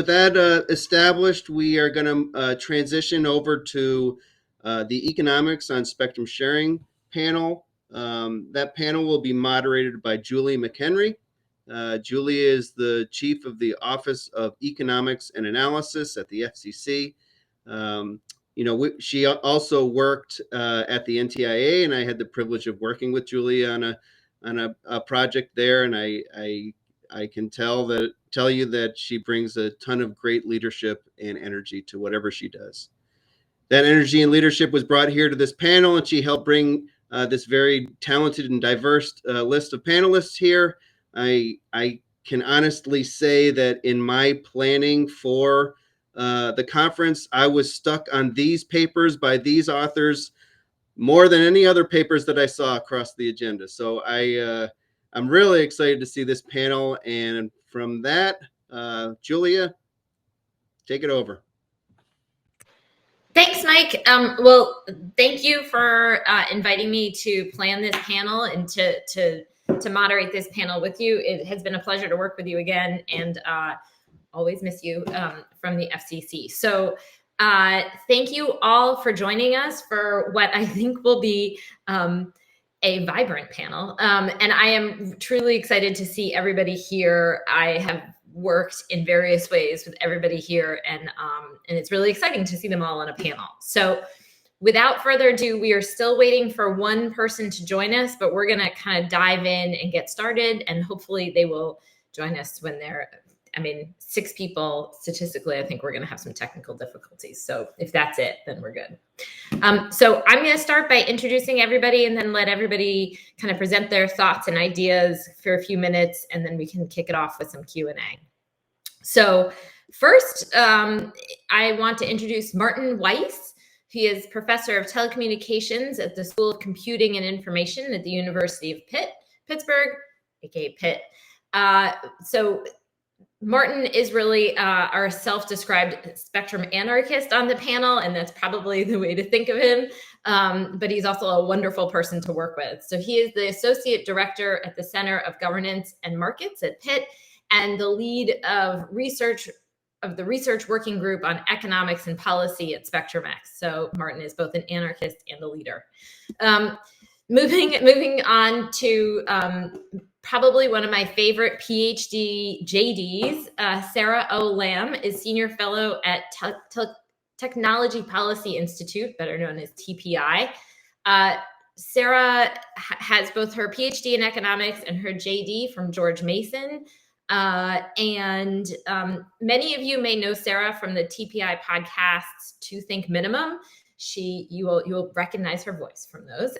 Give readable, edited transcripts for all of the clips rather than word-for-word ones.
With that established, we are going to transition over to the economics on spectrum sharing panel. That panel will be moderated by Giulia McHenry. Giulia is the chief of the Office of Economics and Analysis at the FCC. She also worked at the NTIA, and I had the privilege of working with Giulia on a project there, and I can tell you that she brings a ton of great leadership and energy to whatever she does. That energy and leadership was brought here to this panel, and she helped bring this very talented and diverse list of panelists here. I can honestly say that in my planning for the conference, I was stuck on these papers by these authors more than any other papers that I saw across the agenda. So I'm really excited to see this panel. And from that, Giulia, take it over. Thanks, Mike. Well, thank you for inviting me to plan this panel and to moderate this panel with you. It has been a pleasure to work with you again, and always miss you from the FCC. So thank you all for joining us for what I think will be a vibrant panel. And I am truly excited to see everybody here. I have worked in various ways with everybody here, and it's really exciting to see them all on a panel. So without further ado, we are still waiting for one person to join us, but we're going to kind of dive in and get started, and hopefully they will join us when they're, 6 people statistically. I think we're going to have some technical difficulties. So if that's it, then we're good. So I'm going to start by introducing everybody and then let everybody kind of present their thoughts and ideas for a few minutes, and then we can kick it off with some Q&A. So first, I want to introduce Martin Weiss. He is professor of telecommunications at the School of Computing and Information at the University of Pittsburgh, aka Pitt. So Martin is really our self-described spectrum anarchist on the panel, and that's probably the way to think of him. But he's also a wonderful person to work with. So he is the associate director at the Center of Governance and Markets at Pitt, and the lead of the research working group on economics and policy at Spectrum X. So Martin is both an anarchist and a leader. Moving on to probably one of my favorite PhD JDs, Sarah O. Lamb is senior fellow at Technology Policy Institute, better known as TPI. Sarah has both her PhD in economics and her JD from George Mason. And many of you may know Sarah from the TPI podcasts To Think Minimum. You will recognize her voice from those.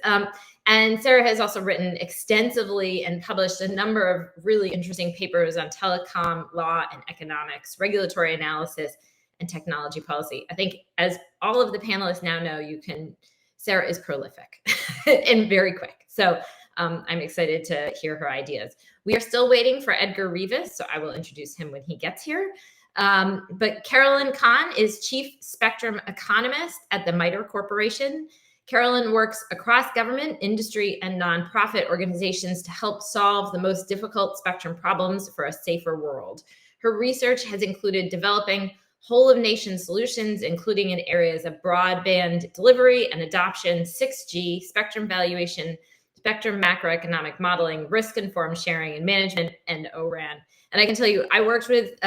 And Sarah has also written extensively and published a number of really interesting papers on telecom, law and economics, regulatory analysis, and technology policy. I think, as all of the panelists now know, Sarah is prolific and very quick. So I'm excited to hear her ideas. We are still waiting for Edgar Rivas, so I will introduce him when he gets here. But Carolyn Kahn is chief spectrum economist at the MITRE Corporation. Carolyn works across government, industry, and nonprofit organizations to help solve the most difficult spectrum problems for a safer world. Her research has included developing whole-of-nation solutions, including in areas of broadband delivery and adoption, 6G, spectrum valuation, spectrum macroeconomic modeling, risk-informed sharing and management, and ORAN. And I can tell you, I worked with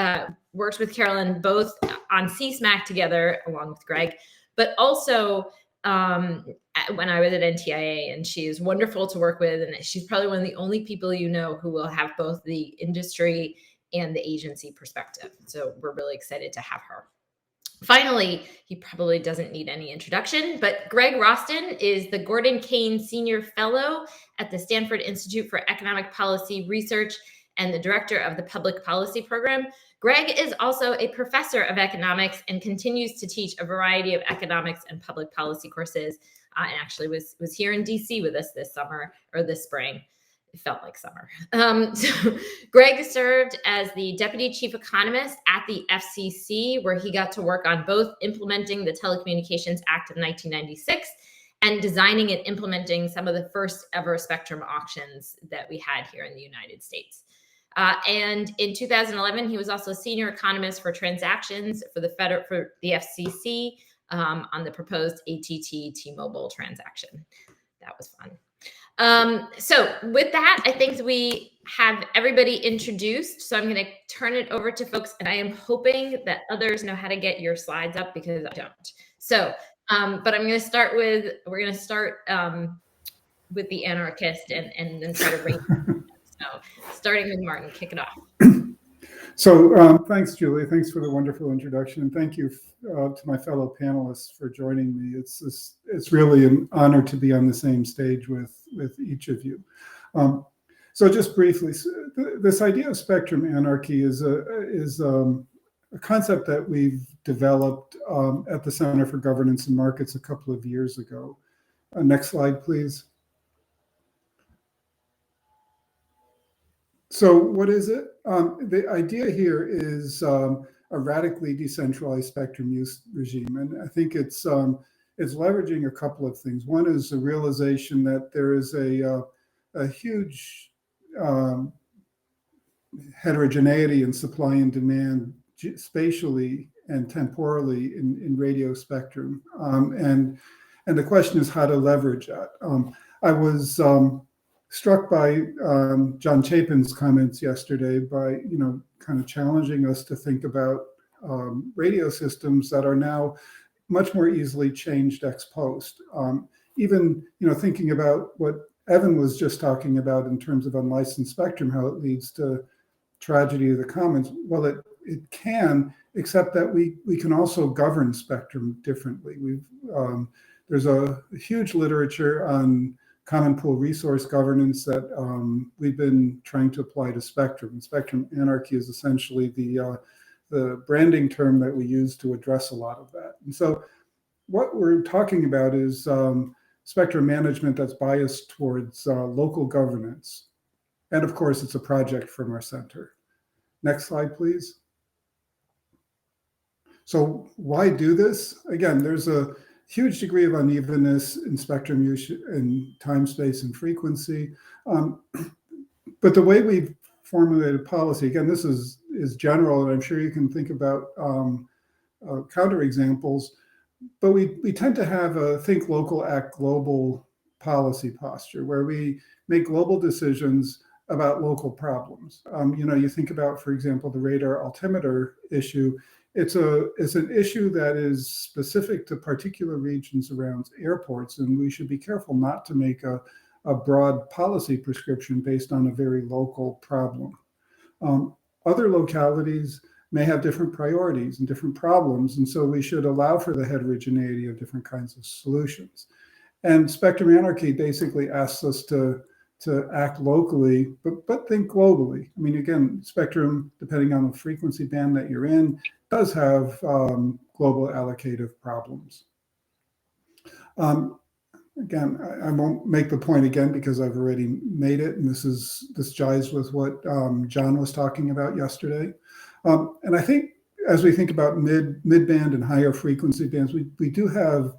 Carolyn both on CSMAC together, along with Greg, but also when I was at NTIA, and she is wonderful to work with, and she's probably one of the only people you know who will have both the industry and the agency perspective. So we're really excited to have her. Finally, he probably doesn't need any introduction, but Greg Rosston is the Gordon Cain Senior Fellow at the Stanford Institute for Economic Policy Research and the director of the Public Policy Program. Greg is also a professor of economics and continues to teach a variety of economics and public policy courses, and actually was here in DC with us this summer, or this spring. It felt like summer. So Greg served as the deputy chief economist at the FCC, where he got to work on both implementing the Telecommunications Act of 1996 and designing and implementing some of the first ever spectrum auctions that we had here in the United States. And in 2011, he was also a senior economist for transactions for the FCC on the proposed AT&T T-Mobile transaction. That was fun. So with that, I think we have everybody introduced. So I'm going to turn it over to folks, and I am hoping that others know how to get your slides up because I don't. So, but we're going to start with the anarchist and then try to rate. So starting with Martin, kick it off. So thanks, Giulia. Thanks for the wonderful introduction. And thank you to my fellow panelists for joining me. It's really an honor to be on the same stage with each of you. So just briefly, this idea of spectrum anarchy is a concept that we've developed at the Center for Governance and Markets a couple of years ago. Next slide, please. So what is it? The idea here is a radically decentralized spectrum use regime. And I think it's leveraging a couple of things. One is the realization that there is a huge heterogeneity in supply and demand spatially and temporally in radio spectrum. And the question is how to leverage that. I was struck by John Chapin's comments yesterday by, kind of challenging us to think about radio systems that are now much more easily changed ex post. Even, thinking about what Evan was just talking about in terms of unlicensed spectrum, how it leads to tragedy of the commons. Well, it can, except that we can also govern spectrum differently. There's a huge literature on common pool resource governance that we've been trying to apply to spectrum. And spectrum anarchy is essentially the branding term that we use to address a lot of that. And so what we're talking about is spectrum management that's biased towards local governance. And of course, it's a project from our center. Next slide, please. So why do this? Again, there's a huge degree of unevenness in spectrum use in time, space, and frequency. But the way we've formulated policy, again, this is general, and I'm sure you can think about counterexamples, but we tend to have a think local, act global policy posture where we make global decisions about local problems. You think about, for example, the radar altimeter issue. It's an issue that is specific to particular regions around airports, and we should be careful not to make a broad policy prescription based on a very local problem. Other localities may have different priorities and different problems, and so we should allow for the heterogeneity of different kinds of solutions. And spectrum anarchy basically asks us to act locally, but think globally. I mean, again, spectrum, depending on the frequency band that you're in, does have global allocative problems. Again, I won't make the point again because I've already made it, and this jives with what John was talking about yesterday. And I think as we think about mid-band and higher frequency bands, we do have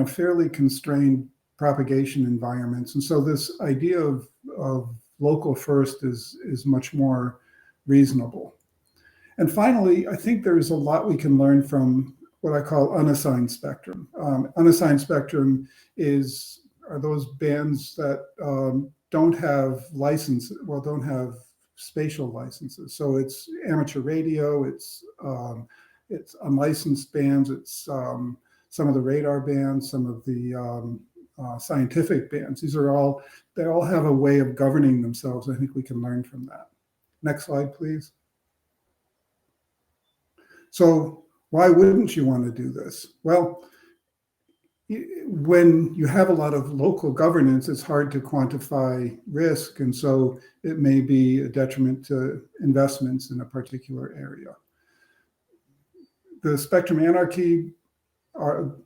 fairly constrained propagation environments, and so this idea of local first is much more reasonable. And finally, I think there's a lot we can learn from what I call unassigned spectrum. Unassigned spectrum are those bands that don't have spatial licenses. So it's amateur radio, it's unlicensed bands, it's some of the radar bands, some of the scientific bands. They all have a way of governing themselves. I think we can learn from that. Next slide, please. So why wouldn't you want to do this? Well, when you have a lot of local governance, it's hard to quantify risk, and so it may be a detriment to investments in a particular area. The spectrum anarchy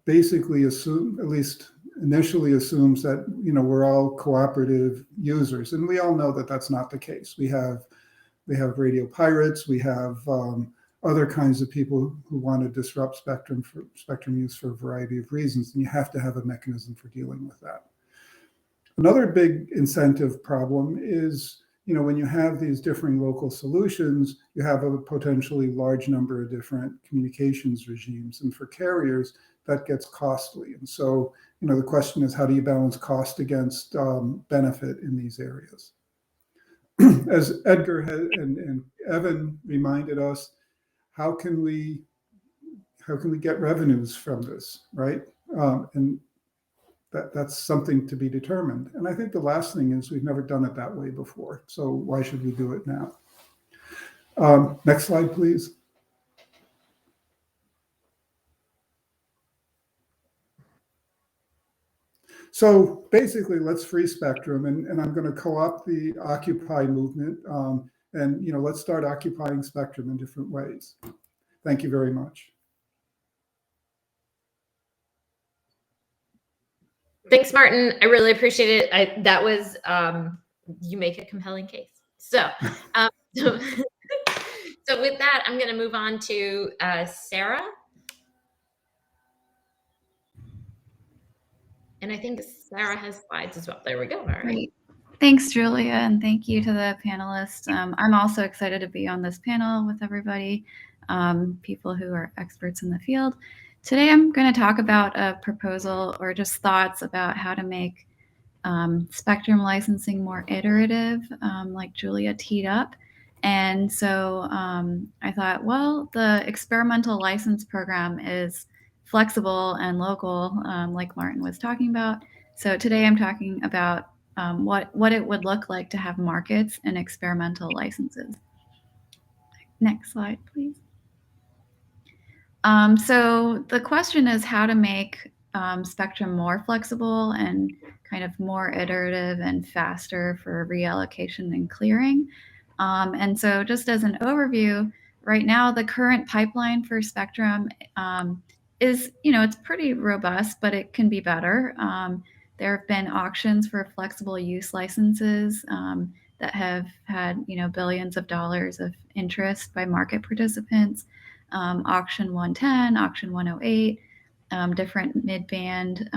basically at least initially assumes that we're all cooperative users, and we all know that that's not the case. We have radio pirates, we have other kinds of people who want to disrupt spectrum use for a variety of reasons, and you have to have a mechanism for dealing with that. Another big incentive problem is, when you have these differing local solutions, you have a potentially large number of different communications regimes. And for carriers, that gets costly. And so, the question is, how do you balance cost against benefit in these areas? As Edgar and Evan reminded us, how can we get revenues from this, right? And that's something to be determined. And I think the last thing is we've never done it that way before. So why should we do it now? Next slide, please. So basically, let's free spectrum, and I'm going to co-opt the Occupy movement, and let's start occupying spectrum in different ways. Thank you very much. Thanks, Martin. I really appreciate it. That was, you make a compelling case. So, so with that, I'm going to move on to Sarah. And I think Sarah has slides as well. There we go. All right. Great. Thanks, Giulia, and thank you to the panelists. I'm also excited to be on this panel with everybody, people who are experts in the field. Today, I'm going to talk about a proposal or just thoughts about how to make spectrum licensing more iterative, like Giulia teed up. And so I thought, well, the experimental license program is flexible and local, like Martin was talking about. So today I'm talking about what it would look like to have markets and experimental licenses. Next slide, please. So the question is how to make spectrum more flexible and kind of more iterative and faster for reallocation and clearing. And so just as an overview, right now the current pipeline for spectrum is, it's pretty robust, but it can be better. There have been auctions for flexible use licenses that have had, billions of dollars of interest by market participants. Auction 110, Auction 108, different mid-band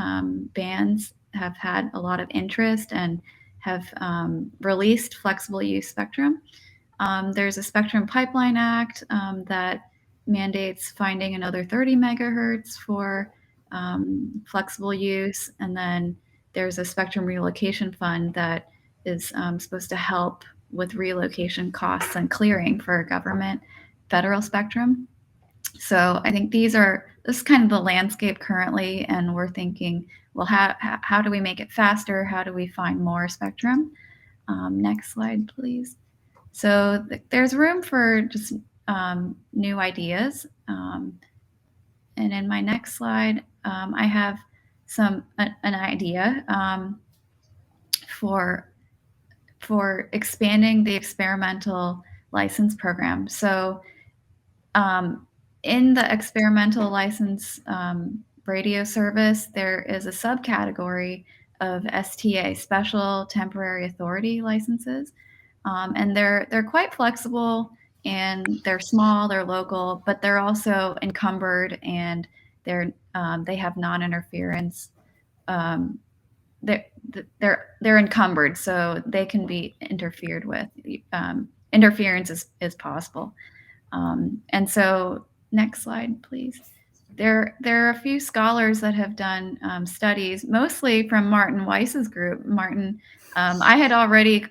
bands have had a lot of interest and have released flexible use spectrum. There's a Spectrum Pipeline Act that mandates finding another 30 megahertz for flexible use. And then there's a Spectrum Relocation Fund that is supposed to help with relocation costs and clearing for government federal spectrum. So I think this is kind of the landscape currently, and we're thinking, well, how do we make it faster? How do we find more spectrum? Next slide, please. So there's room for just new ideas. And in my next slide, I have an idea for expanding the experimental license program. So in the experimental license radio service, there is a subcategory of STA, Special Temporary Authority licenses. And they're quite flexible, and they're small, they're local, but they're also encumbered, and they have non-interference. They're encumbered, so they can be interfered with. Interference is possible. And so next slide, please. There are a few scholars that have done studies, mostly from Martin Weiss's group. Martin, I had already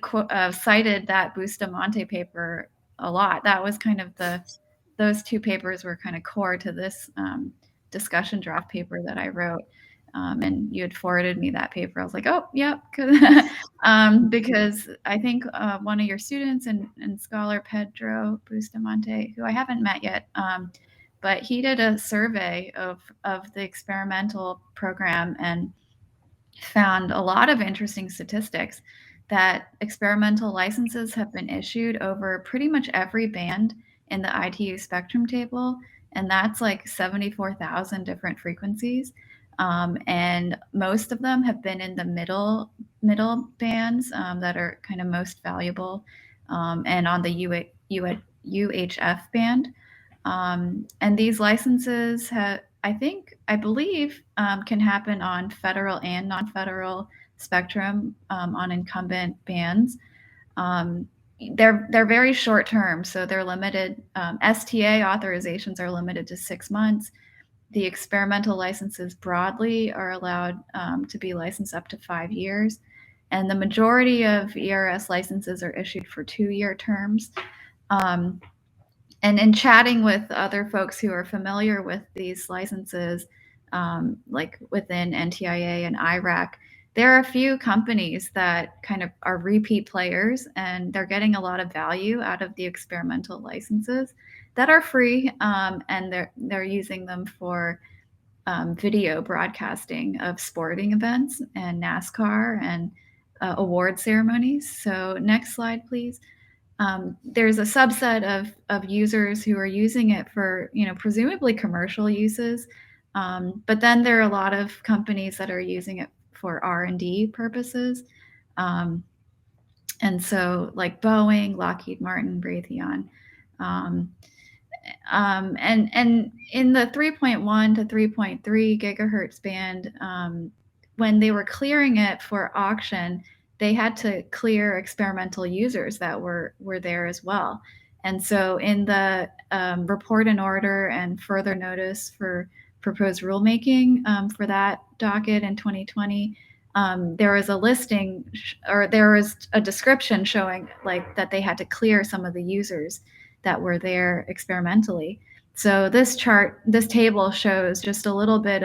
cited that Bustamante paper a lot. That was kind of those two papers were kind of core to this discussion draft paper that I wrote. And you had forwarded me that paper. I was like, oh, yep. Because I think one of your students and scholar Pedro Bustamante, who I haven't met yet, but he did a survey of the experimental program and found a lot of interesting statistics that experimental licenses have been issued over pretty much every band in the ITU spectrum table. And that's like 74,000 different frequencies. And most of them have been in the middle bands that are kind of most valuable, and on the UHF band. And these licenses I believe can happen on federal and non-federal spectrum on incumbent bands. they're very short term, so they're limited. STA authorizations are limited to 6 months. The experimental licenses broadly are allowed to be licensed up to 5 years. And the majority of ERS licenses are issued for 2-year terms. And in chatting with other folks who are familiar with these licenses, like within NTIA and IRAC, there are a few companies that kind of are repeat players, and they're getting a lot of value out of the experimental licenses that are free, and they're using them for video broadcasting of sporting events and NASCAR and award ceremonies. So next slide, please. There's a subset of users who are using it for, presumably commercial uses, but then there are a lot of companies that are using it for R&D purposes. And so like Boeing, Lockheed Martin, Raytheon. And in the 3.1 to 3.3 gigahertz band, when they were clearing it for auction, they had to clear experimental users that were there as well. And so in the report and order and further notice for proposed rulemaking for that docket in 2020, there was a listing, or there was a description showing like that they had to clear some of the users that were there experimentally. So this table shows just a little bit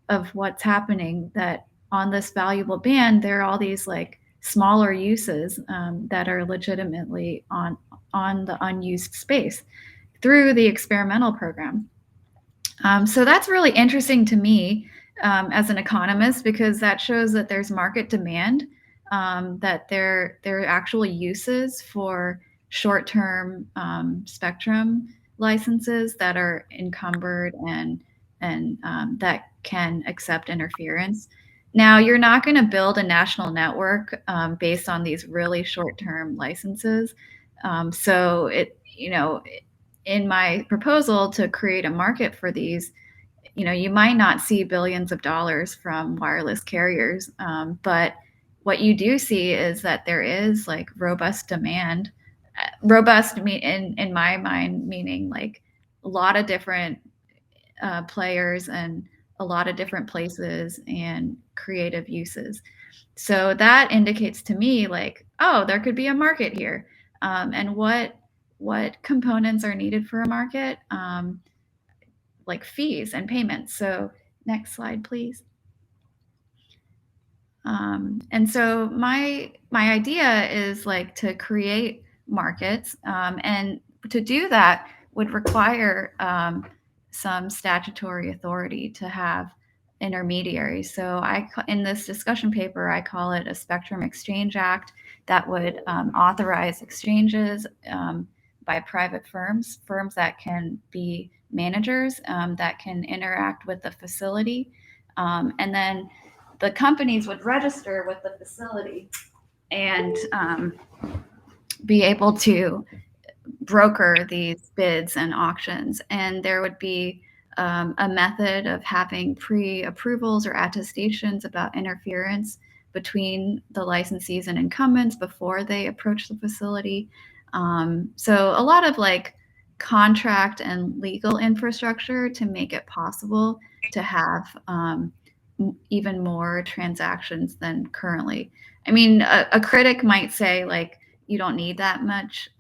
of what's happening, that on this valuable band, there are all these like smaller uses that are legitimately on the unused space through the experimental program. So that's really interesting to me as an economist, because that shows that there's market demand, that there are actual uses for short-term spectrum licenses that are encumbered and that can accept interference. Now, you're not going to build a national network based on these really short-term licenses. So in my proposal to create a market for these, you might not see billions of dollars from wireless carriers, but what you do see is that there is like robust demand. Robust in my mind, meaning like a lot of different players and a lot of different places and creative uses. So that indicates to me like, oh, there could be a market here. And what components are needed for a market? Like fees and payments. So next slide, please. And so my idea is like to create markets, and to do that would require some statutory authority to have intermediaries. So in this discussion paper, I call it a Spectrum Exchange Act that would authorize exchanges by private firms that can be managers, that can interact with the facility, and then the companies would register with the facility and be able to broker these bids and auctions. And there would be a method of having pre-approvals or attestations about interference between the licensees and incumbents before they approach the facility. So a lot of like contract and legal infrastructure to make it possible to have even more transactions than currently. I mean, a critic might say like, you don't need that much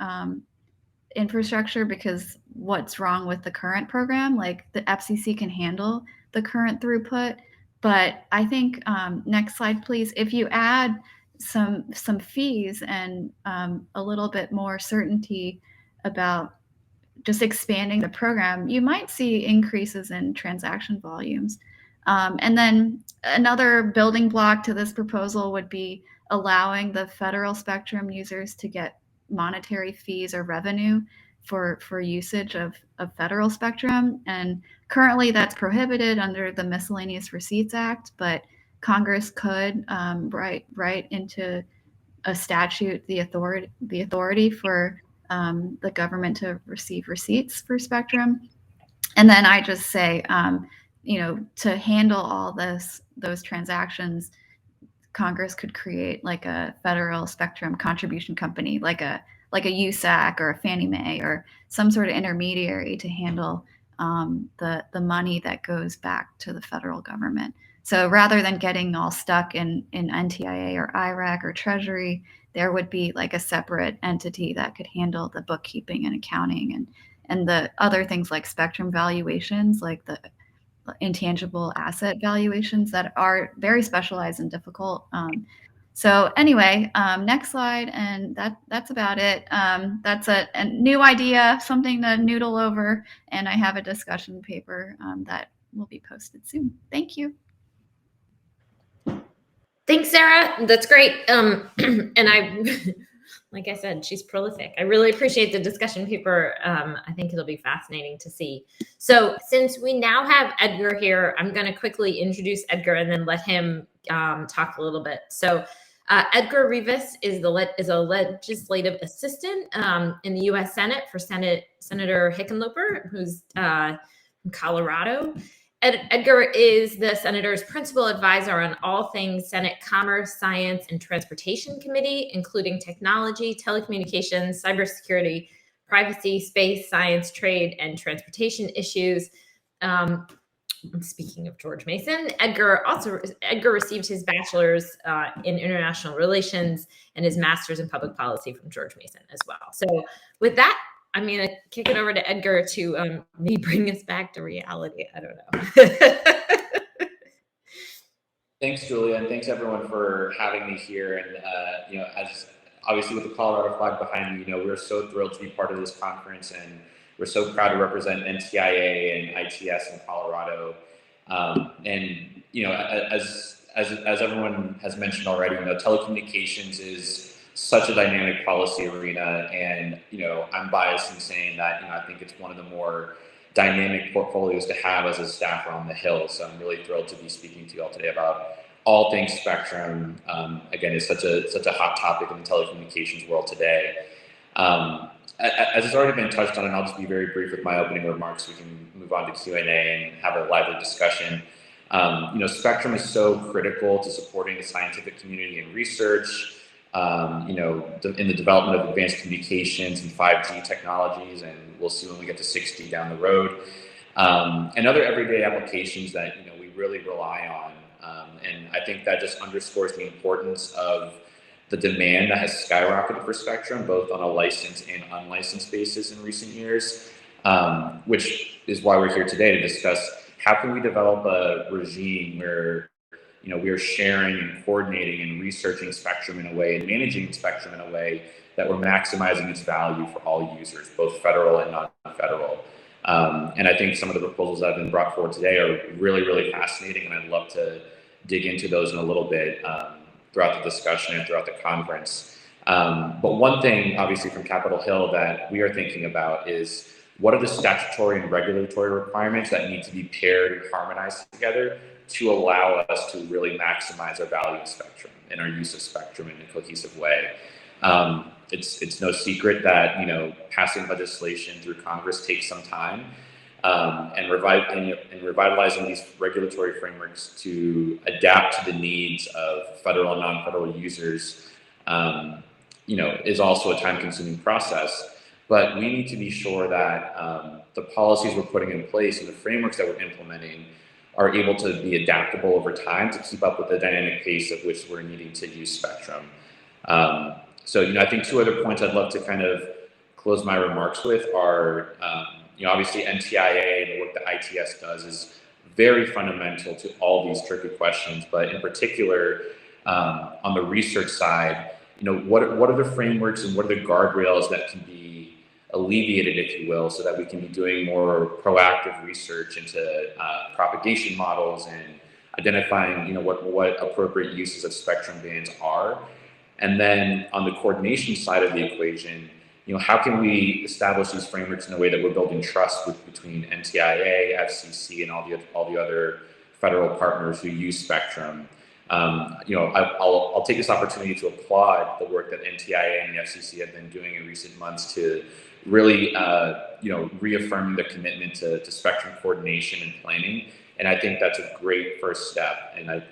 infrastructure because what's wrong with the current program? Like the FCC can handle the current throughput. But I think, next slide, please. If you add some fees and a little bit more certainty about just expanding the program, you might see increases in transaction volumes. And then another building block to this proposal would be allowing the federal spectrum users to get monetary fees or revenue for usage of federal spectrum. And currently that's prohibited under the Miscellaneous Receipts Act, but Congress could write into a statute the authority for the government to receive receipts for spectrum. And then I just say, to handle all those transactions, Congress could create like a federal spectrum contribution company, like a like a USAC or a Fannie Mae or some sort of intermediary to handle the money that goes back to the federal government. So rather than getting all stuck in NTIA or IRAC or Treasury, there would be like a separate entity that could handle the bookkeeping and accounting and the other things like spectrum valuations, like the intangible asset valuations that are very specialized and difficult. So anyway, next slide, and that's about it. That's a new idea, something to noodle over, and I have a discussion paper that will be posted soon. Thank you. Thanks, Sarah. That's great. And I, like I said, she's prolific. I really appreciate the discussion paper. I think it'll be fascinating to see. So since we now have Edgar here, I'm going to quickly introduce Edgar and then let him talk a little bit. So Edgar Rivas is a legislative assistant in the U.S. Senate for Senator Hickenlooper, who's from Colorado. Edgar is the senator's principal advisor on all things Senate Commerce, Science, and Transportation Committee, including technology, telecommunications, cybersecurity, privacy, space, science, trade, and transportation issues. Speaking of George Mason, Edgar received his bachelor's in international relations and his master's in public policy from George Mason as well. So with that, I'm going to kick it over to Edgar to maybe bring us back to reality. I don't know. Thanks, Giulia, and thanks everyone for having me here. And as obviously with the Colorado flag behind me, we're so thrilled to be part of this conference, and we're so proud to represent NTIA and ITS in Colorado. As everyone has mentioned already, telecommunications is such a dynamic policy arena, and I'm biased in saying that I think it's one of the more dynamic portfolios to have as a staffer on the Hill. So I'm really thrilled to be speaking to you all today about all things spectrum. Again, it's such a hot topic in the telecommunications world today. As it's already been touched on, and I'll just be very brief with my opening remarks, we can move on to Q&A and have a lively discussion. Spectrum is so critical to supporting the scientific community and research. In the development of advanced communications and 5G technologies, and we'll see when we get to 6G down the road, and other everyday applications that we really rely on. And I think that just underscores the importance of the demand that has skyrocketed for spectrum, both on a licensed and unlicensed basis in recent years, which is why we're here today to discuss how can we develop a regime where we are sharing and coordinating and researching spectrum in a way and managing spectrum in a way that we're maximizing its value for all users, both federal and non-federal. And I think some of the proposals that have been brought forward today are really, really fascinating, and I'd love to dig into those in a little bit throughout the discussion and throughout the conference. But one thing, obviously, from Capitol Hill that we are thinking about is what are the statutory and regulatory requirements that need to be paired and harmonized together to allow us to really maximize our value of spectrum and our use of spectrum in a cohesive way. It's no secret that passing legislation through Congress takes some time, and revitalizing these regulatory frameworks to adapt to the needs of federal and non-federal users, is also a time-consuming process. But we need to be sure that the policies we're putting in place and the frameworks that we're implementing are able to be adaptable over time to keep up with the dynamic pace at which we're needing to use spectrum. So, I think two other points I'd love to kind of close my remarks with are, obviously NTIA and the work that ITS does is very fundamental to all these tricky questions, but in particular, on the research side, what are the frameworks and what are the guardrails that can be alleviated, if you will, so that we can be doing more proactive research into propagation models and identifying, what appropriate uses of spectrum bands are. And then on the coordination side of the equation, how can we establish these frameworks in a way that we're building trust between NTIA, FCC, and all the other federal partners who use spectrum. I'll take this opportunity to applaud the work that NTIA and the FCC have been doing in recent months to really, reaffirming their commitment to spectrum coordination and planning. And I think that's a great first step. And I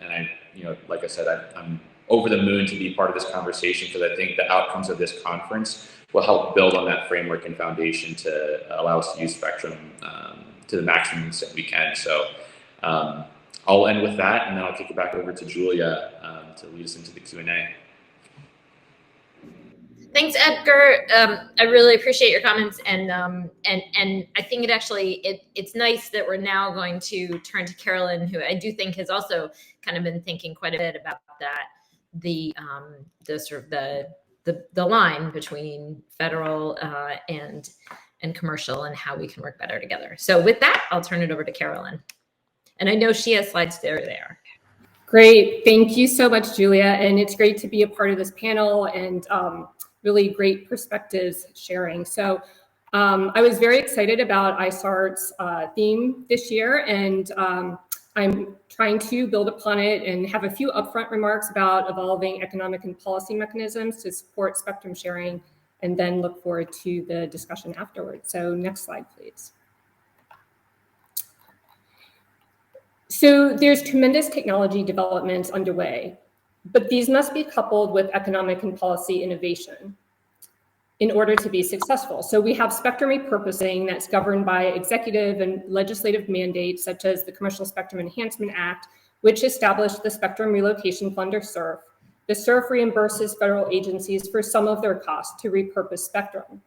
like I said, I'm over the moon to be part of this conversation, because I think the outcomes of this conference will help build on that framework and foundation to allow us to use spectrum to the maximum extent we can. So I'll end with that, and then I'll kick it back over to Giulia to lead us into the Q&A. Thanks, Edgar. I really appreciate your comments, and I think it's nice that we're now going to turn to Carolyn, who I do think has also kind of been thinking quite a bit about that, the line between federal and commercial, and how we can work better together. So with that, I'll turn it over to Carolyn, and I know she has slides there. Great, thank you so much, Giulia, and it's great to be a part of this panel and really great perspectives sharing. So I was very excited about ISART's theme this year, and I'm trying to build upon it and have a few upfront remarks about evolving economic and policy mechanisms to support spectrum sharing, and then look forward to the discussion afterwards. So next slide, please. So there's tremendous technology developments underway, but these must be coupled with economic and policy innovation in order to be successful. So we have spectrum repurposing that's governed by executive and legislative mandates, such as the Commercial Spectrum Enhancement Act, which established the Spectrum Relocation Fund, or SURF. The SURF reimburses federal agencies for some of their costs to repurpose spectrum.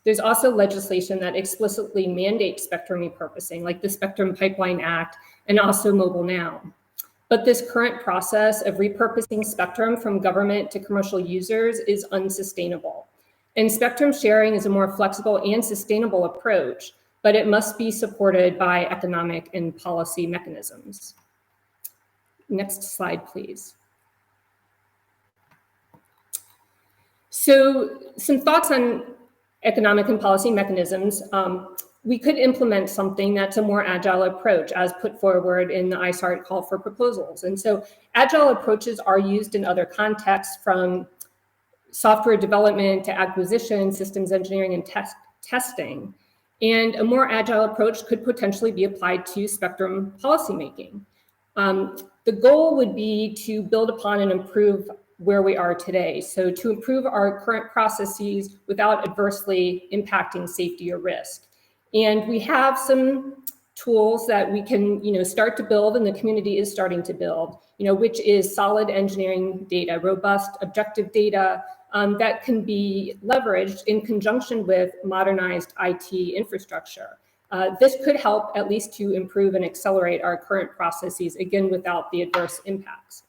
There's also legislation that explicitly mandates spectrum repurposing, like the Spectrum Pipeline Act and also Mobile Now. But this current process of repurposing spectrum from government to commercial users is unsustainable. And spectrum sharing is a more flexible and sustainable approach, but it must be supported by economic and policy mechanisms. Next slide, please. So some thoughts on economic and policy mechanisms. We could implement something that's a more agile approach, as put forward in the ISART call for proposals. And so agile approaches are used in other contexts, from software development to acquisition, systems engineering, and testing. And a more agile approach could potentially be applied to spectrum policymaking. The goal would be to build upon and improve where we are today. So to improve our current processes without adversely impacting safety or risk. And we have some tools that we can, start to build, and the community is starting to build, which is solid engineering data, robust objective data that can be leveraged in conjunction with modernized IT infrastructure. This could help at least to improve and accelerate our current processes, again, without the adverse impacts.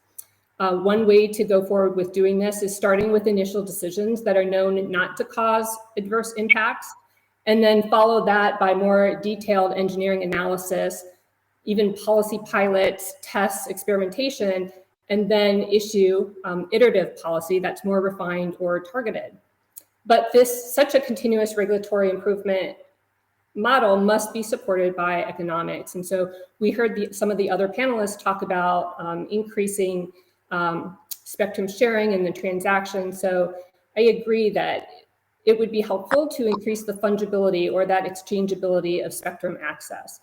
One way to go forward with doing this is starting with initial decisions that are known not to cause adverse impacts, and then follow that by more detailed engineering analysis, even policy pilots, tests, experimentation, and then issue iterative policy that's more refined or targeted. But such a continuous regulatory improvement model must be supported by economics. And so we heard some of the other panelists talk about increasing spectrum sharing and the transaction. So I agree that it would be helpful to increase the fungibility or that exchangeability of spectrum access.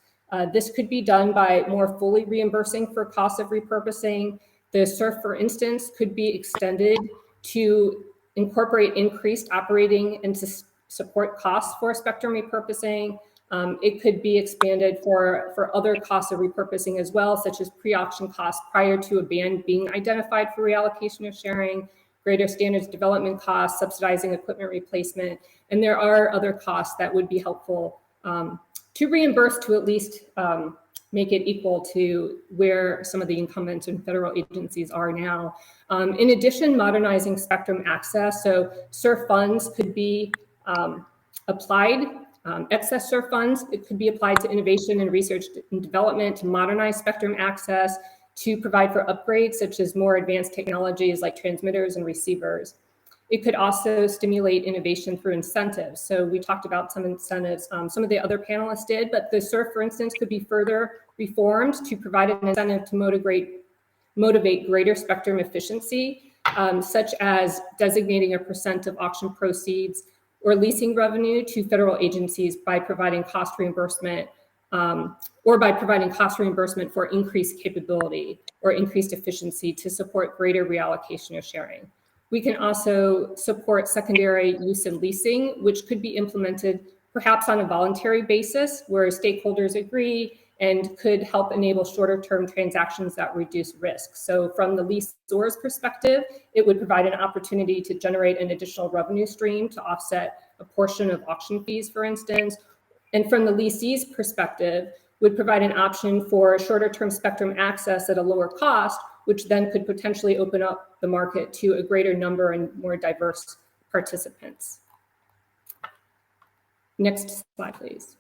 This could be done by more fully reimbursing for costs of repurposing. The SURF, for instance, could be extended to incorporate increased operating and support costs for spectrum repurposing. It could be expanded for other costs of repurposing as well, such as pre-auction costs prior to a band being identified for reallocation or sharing, greater standards development costs, subsidizing equipment replacement, and there are other costs that would be helpful to reimburse, to at least make it equal to where some of the incumbents and federal agencies are now. In addition, modernizing spectrum access, so SURF funds could be applied, excess SURF funds, it could be applied to innovation and research and development to modernize spectrum access, to provide for upgrades such as more advanced technologies like transmitters and receivers. It could also stimulate innovation through incentives. So we talked about some incentives, some of the other panelists did, but the SURF, for instance, could be further reformed to provide an incentive to motivate greater spectrum efficiency, such as designating a % of auction proceeds or leasing revenue to federal agencies by providing cost reimbursement or by providing cost reimbursement for increased capability or increased efficiency to support greater reallocation or sharing. We can also support secondary use and leasing, which could be implemented perhaps on a voluntary basis where stakeholders agree and could help enable shorter-term transactions that reduce risk. So from the leasor's perspective, it would provide an opportunity to generate an additional revenue stream to offset a portion of auction fees, for instance. And from the leasee's perspective, would provide an option for shorter-term spectrum access at a lower cost, which then could potentially open up the market to a greater number and more diverse participants. Next slide, please.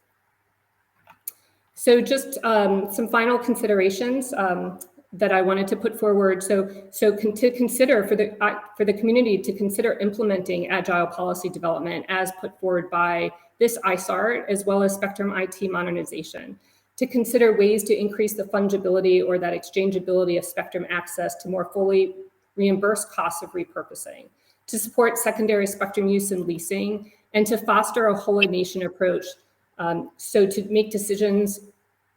So just some final considerations that I wanted to put forward. So to consider for the community to consider implementing agile policy development as put forward by this ISART, as well as spectrum IT modernization, to consider ways to increase the fungibility or that exchangeability of spectrum access to more fully reimburse costs of repurposing, to support secondary spectrum use and leasing, and to foster a whole nation approach. So to make decisions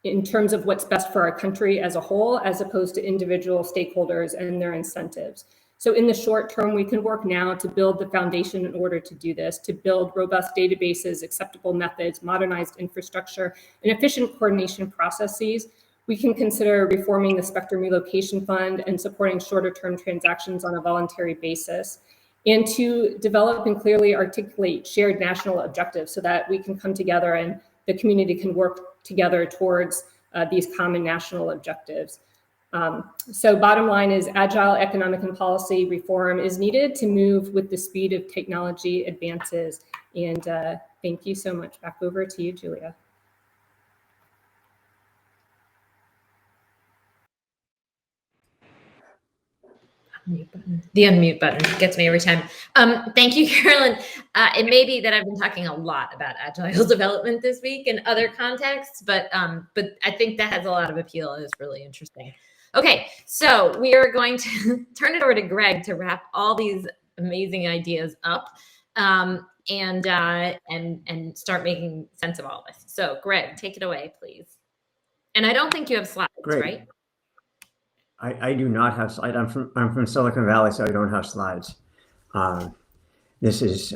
in terms of what's best for our country as a whole, as opposed to individual stakeholders and their incentives. So in the short term, we can work now to build the foundation in order to do this, to build robust databases, acceptable methods, modernized infrastructure, and efficient coordination processes. We can consider reforming the Spectrum Relocation Fund and supporting shorter term transactions on a voluntary basis, and to develop and clearly articulate shared national objectives so that we can come together and the community can work together towards these common national objectives. So bottom line is agile economic and policy reform is needed to move with the speed of technology advances. And thank you so much. Back over to you, Giulia. The unmute button gets me every time. Thank you, Carolyn. It may be that I've been talking a lot about agile development this week in other contexts, but I think that has a lot of appeal and is really interesting. Okay, so we are going to turn it over to Greg to wrap all these amazing ideas up and start making sense of all this. So, Greg, take it away, please. And I don't think you have slides, Great. right? I do not have slides. I'm from Silicon Valley, so I don't have slides. This is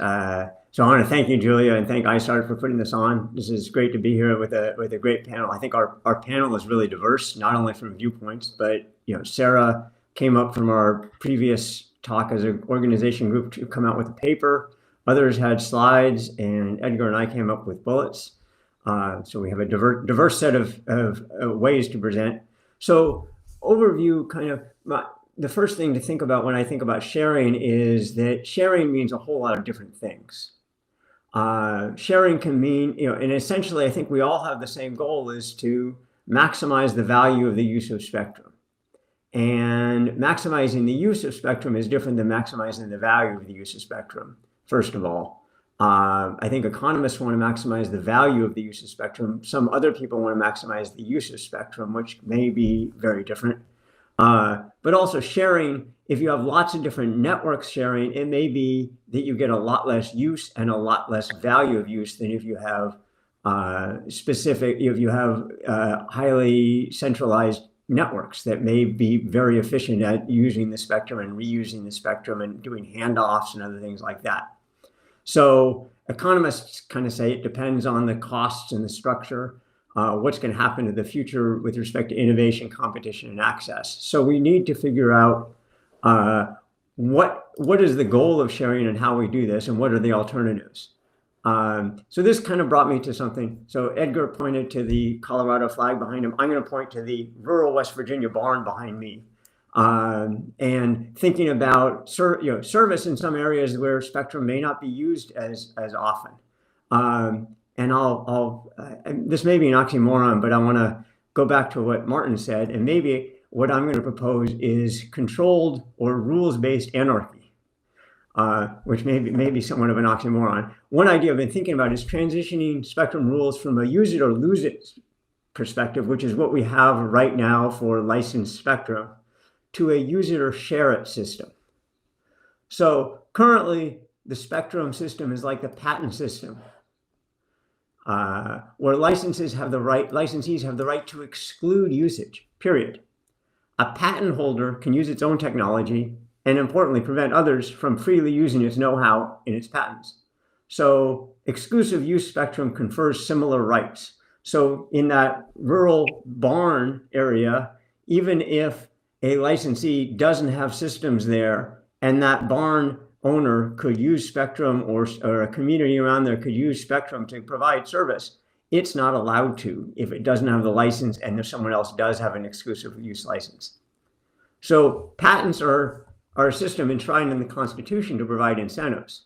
so I want to thank you, Giulia, and thank ISART for putting this on. This is great to be here with a great panel. I think our panel is really diverse, not only from viewpoints, but Sarah came up from our previous talk as an organization group to come out with a paper. Others had slides, and Edgar and I came up with bullets. So we have a diverse set of ways to present. So overview, kind of the first thing to think about when I think about sharing is that sharing means a whole lot of different things. Sharing can mean, and essentially I think we all have the same goal, is to maximize the value of the use of spectrum. And maximizing the use of spectrum is different than maximizing the value of the use of spectrum, first of all. I think economists want to maximize the value of the use of spectrum. Some other people want to maximize the use of spectrum, which may be very different. But also sharing, if you have lots of different networks sharing, it may be that you get a lot less use and a lot less value of use than if you have highly centralized networks that may be very efficient at using the spectrum and reusing the spectrum and doing handoffs and other things like that. So economists kind of say it depends on the costs and the structure, what's going to happen to the future with respect to innovation, competition, and access. So we need to figure out what is the goal of sharing and how we do this, and what are the alternatives. So this kind of brought me to something. So Edgar pointed to the Colorado flag behind him. I'm going to point to the rural West Virginia barn behind me. And thinking about service in some areas where spectrum may not be used as often. And this may be an oxymoron, but I want to go back to what Martin said, and maybe what I'm going to propose is controlled or rules-based anarchy, which may be somewhat of an oxymoron. One idea I've been thinking about is transitioning spectrum rules from a use it or lose it perspective, which is what we have right now for licensed spectrum, to a use it or share it system. So currently, the spectrum system is like the patent system. where licensees have the right to exclude usage, period. A patent holder can use its own technology and, importantly, prevent others from freely using its know-how in its patents. So exclusive use spectrum confers similar rights. So in that rural barn area, even if a licensee doesn't have systems there and that barn owner could use spectrum, or a community around there could use spectrum to provide service, it's not allowed to if it doesn't have the license and if someone else does have an exclusive use license. So patents are a system enshrined in the Constitution to provide incentives.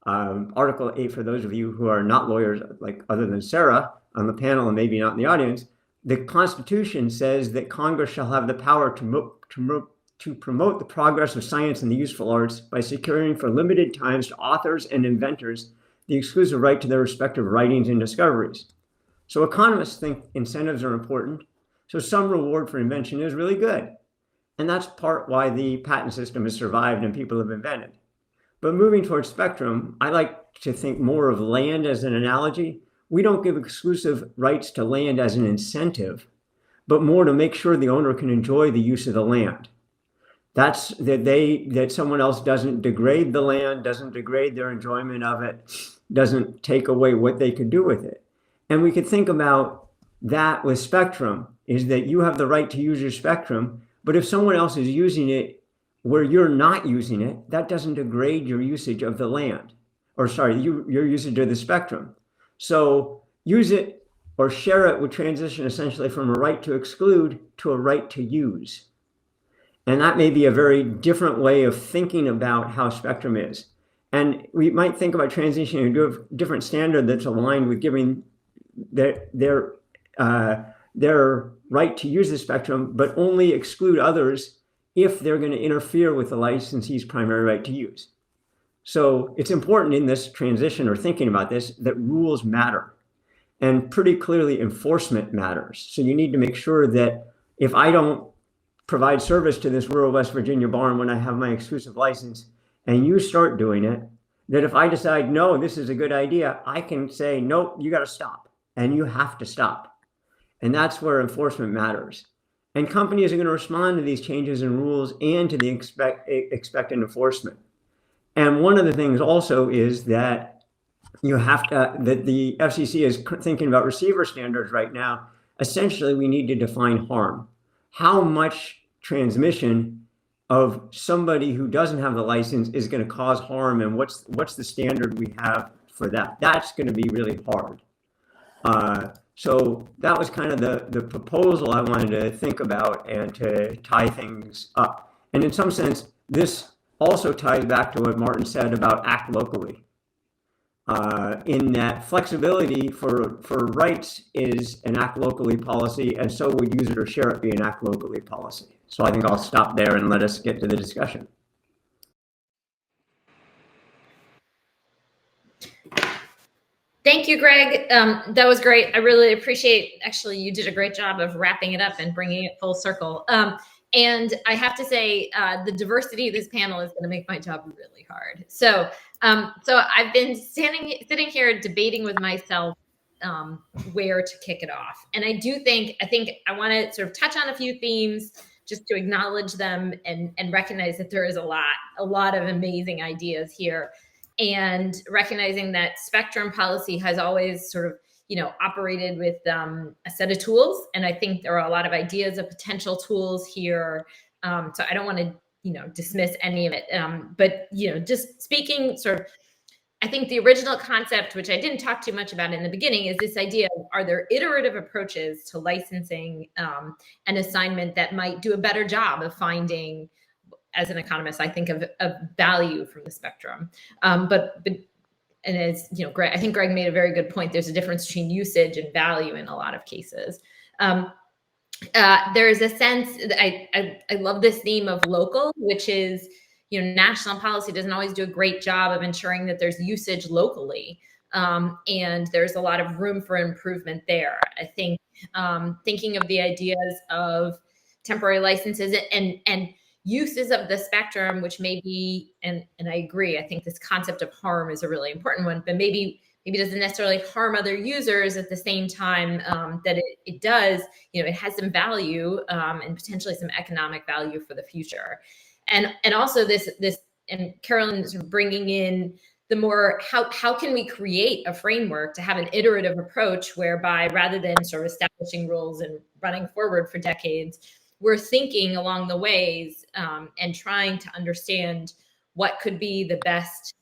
Article 8, for those of you who are not lawyers, like other than Sarah on the panel and maybe not in the audience, the Constitution says that Congress shall have the power to promote the progress of science and the useful arts by securing for limited times to authors and inventors the exclusive right to their respective writings and discoveries. So economists think incentives are important, so some reward for invention is really good. And that's part why the patent system has survived and people have invented. But moving towards spectrum, I like to think more of land as an analogy. We don't give exclusive rights to land as an incentive, but more to make sure the owner can enjoy the use of the land. That's that someone else doesn't degrade the land, doesn't degrade their enjoyment of it, doesn't take away what they could do with it. And we could think about that with spectrum, is that you have the right to use your spectrum, but if someone else is using it where you're not using it, that doesn't degrade your usage of the land, or sorry, your usage of the spectrum. So use it or share it would transition essentially from a right to exclude to a right to use. And that may be a very different way of thinking about how spectrum is. And we might think about transitioning to a different standard that's aligned with giving their right to use the spectrum, but only exclude others if they're going to interfere with the licensee's primary right to use. So it's important in this transition, or thinking about this, that rules matter. And pretty clearly enforcement matters. So you need to make sure that if I don't provide service to this rural West Virginia barn when I have my exclusive license, and you start doing it, that if I decide, no, this is a good idea, I can say, nope, you got to stop, and you have to stop. And that's where enforcement matters. And companies are going to respond to these changes in rules and to the expected enforcement. And one of the things also is that you have to, that the FCC is thinking about receiver standards right now. Essentially, we need to define harm. How much transmission of somebody who doesn't have the license is going to cause harm, and what's the standard we have for that? That's going to be really hard. So that was kind of the proposal I wanted to think about and to tie things up. And in some sense, this also ties back to what Martin said about act locally. In that flexibility for rights is an act locally policy, and so would use it or share it be an act locally policy. So I think I'll stop there and let us get to the discussion. Thank you, Greg. That was great. I really appreciate, actually, you did a great job of wrapping it up and bringing it full circle. And I have to say, the diversity of this panel is going to make my job really hard. So I've been sitting here debating with myself where to kick it off. And I think I want to sort of touch on a few themes just to acknowledge them and recognize that there is a lot of amazing ideas here. And recognizing that spectrum policy has always sort of, operated with a set of tools. And I think there are a lot of ideas of potential tools here. So I don't want to, dismiss any of it. But, just speaking sort of, I think the original concept, which I didn't talk too much about in the beginning, is this idea of, are there iterative approaches to licensing and assignment that might do a better job of finding, as an economist, I think of value from the spectrum. And as Greg, I think Greg made a very good point. There's a difference between usage and value in a lot of cases. There is a sense that I love this theme of local, which is, national policy doesn't always do a great job of ensuring that there's usage locally. And there's a lot of room for improvement there. I think thinking of the ideas of temporary licenses and uses of the spectrum, which may be, and I agree, I think this concept of harm is a really important one, but maybe maybe doesn't necessarily harm other users at the same time that it does, it has some value and potentially some economic value for the future. And also this, and Carolyn sort of bringing in the more, how can we create a framework to have an iterative approach whereby rather than sort of establishing rules and running forward for decades, we're thinking along the ways and trying to understand what could be the best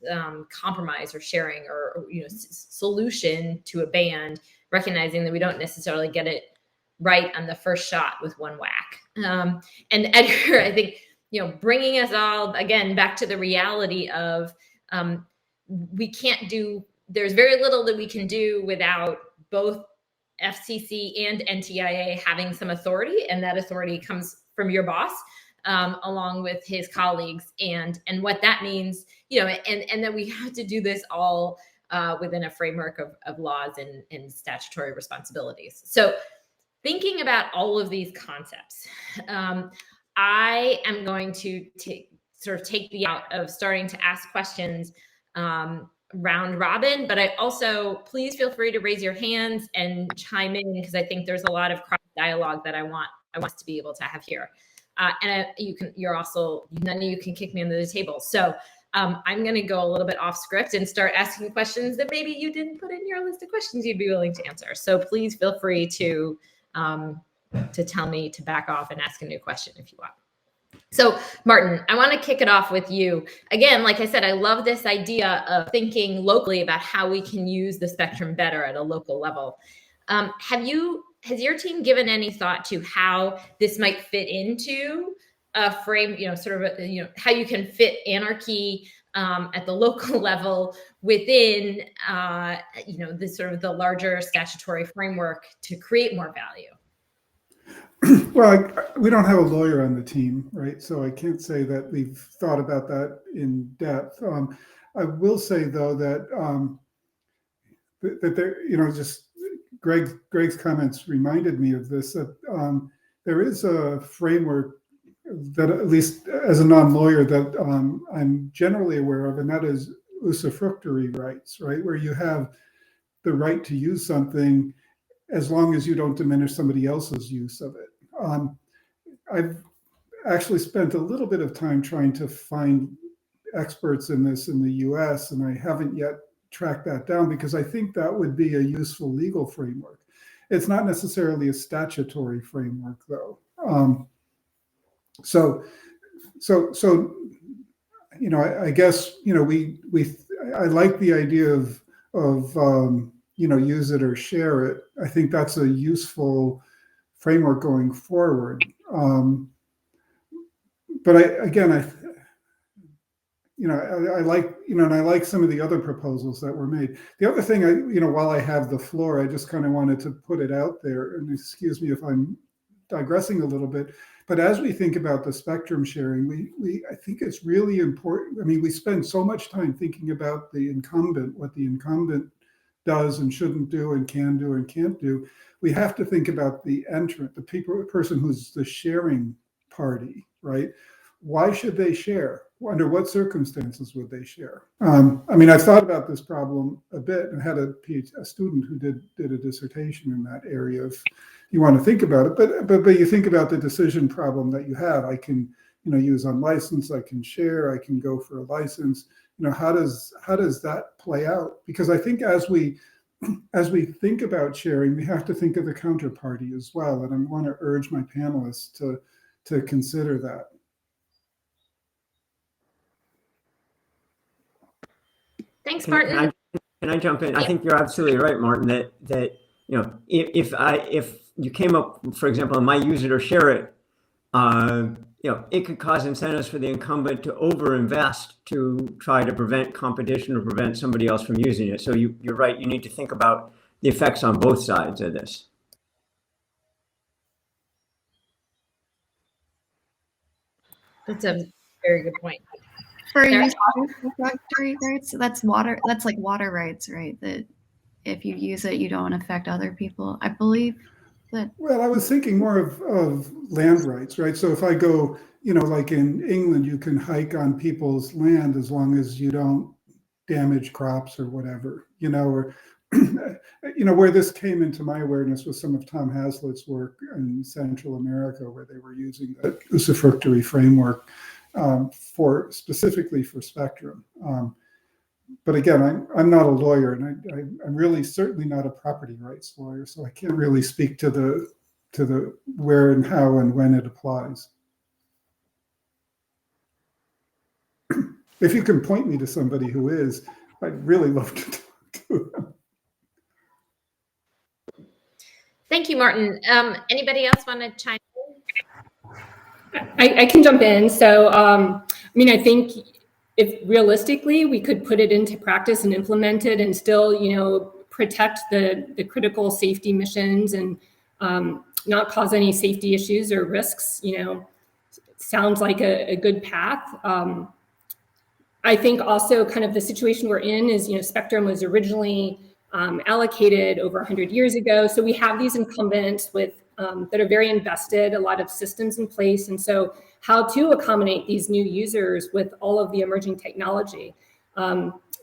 compromise or sharing or solution to a band, recognizing that we don't necessarily get it right on the first shot with one whack. And Edgar, I think, bringing us all again back to the reality of there's very little that we can do without both FCC and NTIA having some authority, and that authority comes from your boss along with his colleagues, and what that means, and that we have to do this all within a framework of laws and statutory responsibilities. So thinking about all of these concepts, I am going to sort of take the out of starting to ask questions round robin, but I also, please feel free to raise your hands and chime in, because I think there's a lot of cross dialogue that I want us to be able to have here. And none of you can kick me under the table. So I'm going to go a little bit off script and start asking questions that maybe you didn't put in your list of questions you'd be willing to answer. So please feel free to tell me to back off and ask a new question if you want. So Martin, I want to kick it off with you. Again, like I said, I love this idea of thinking locally about how we can use the spectrum better at a local level. Has your team given any thought to how this might fit into a frame, how you can fit anarchy at the local level within, the larger statutory framework to create more value? Well, we don't have a lawyer on the team, right? So I can't say that we've thought about that in depth. I will say, though, that that there, just Greg's comments reminded me of this, that there is a framework that, at least as a non-lawyer, that I'm generally aware of, and that is usufructuary rights, right? Where you have the right to use something as long as you don't diminish somebody else's use of it. I've actually spent a little bit of time trying to find experts in this in the US, and I haven't yet tracked that down, because I think that would be a useful legal framework. It's not necessarily a statutory framework, though. I guess, I like the idea of use it or share it. I think that's a useful framework going forward. But I like, and I like some of the other proposals that were made. The other thing, while I have the floor, I just kind of wanted to put it out there, and excuse me if I'm digressing a little bit, but as we think about the spectrum sharing, I think it's really important. I mean, we spend so much time thinking about the incumbent, what the incumbent does and shouldn't do and can do and can't do. We have to think about the entrant, the person who's the sharing party, right? Why should they share? Under what circumstances would they share? I've thought about this problem a bit, and had a student who did a dissertation in that area. If you want to think about it, but you think about the decision problem that you have. I can, use unlicensed. I can share. I can go for a license. How does that play out? Because I think as we think about sharing, we have to think of the counterparty as well. And I want to urge my panelists to consider that. Thanks, Martin. Can I jump in? I think you're absolutely right, Martin, that if you came up, for example, in my use it or share it, it could cause incentives for the incumbent to overinvest to try to prevent competition or prevent somebody else from using it. So you're right. You need to think about the effects on both sides of this. That's a very good point. For usufructuary rights, that's like water rights, right? That if you use it, you don't affect other people. I believe that. Well, I was thinking more of land rights, right? So if I go, like in England, you can hike on people's land as long as you don't damage crops or whatever, or where this came into my awareness was some of Tom Hazlitt's work in Central America, where they were using the usufructuary framework specifically for spectrum. But again, I'm not a lawyer, and I'm really certainly not a property rights lawyer, so I can't really speak to the where and how and when it applies. If you can point me to somebody who is, I'd really love to talk to them. Thank you, Martin. Anybody else want to chime in? I can jump in. So, I think if realistically we could put it into practice and implement it and still, protect the critical safety missions and not cause any safety issues or risks, sounds like a good path. I think also kind of the situation we're in is, spectrum was originally allocated over 100 years ago. So we have these incumbents with that are very invested, a lot of systems in place. And so how to accommodate these new users with all of the emerging technology,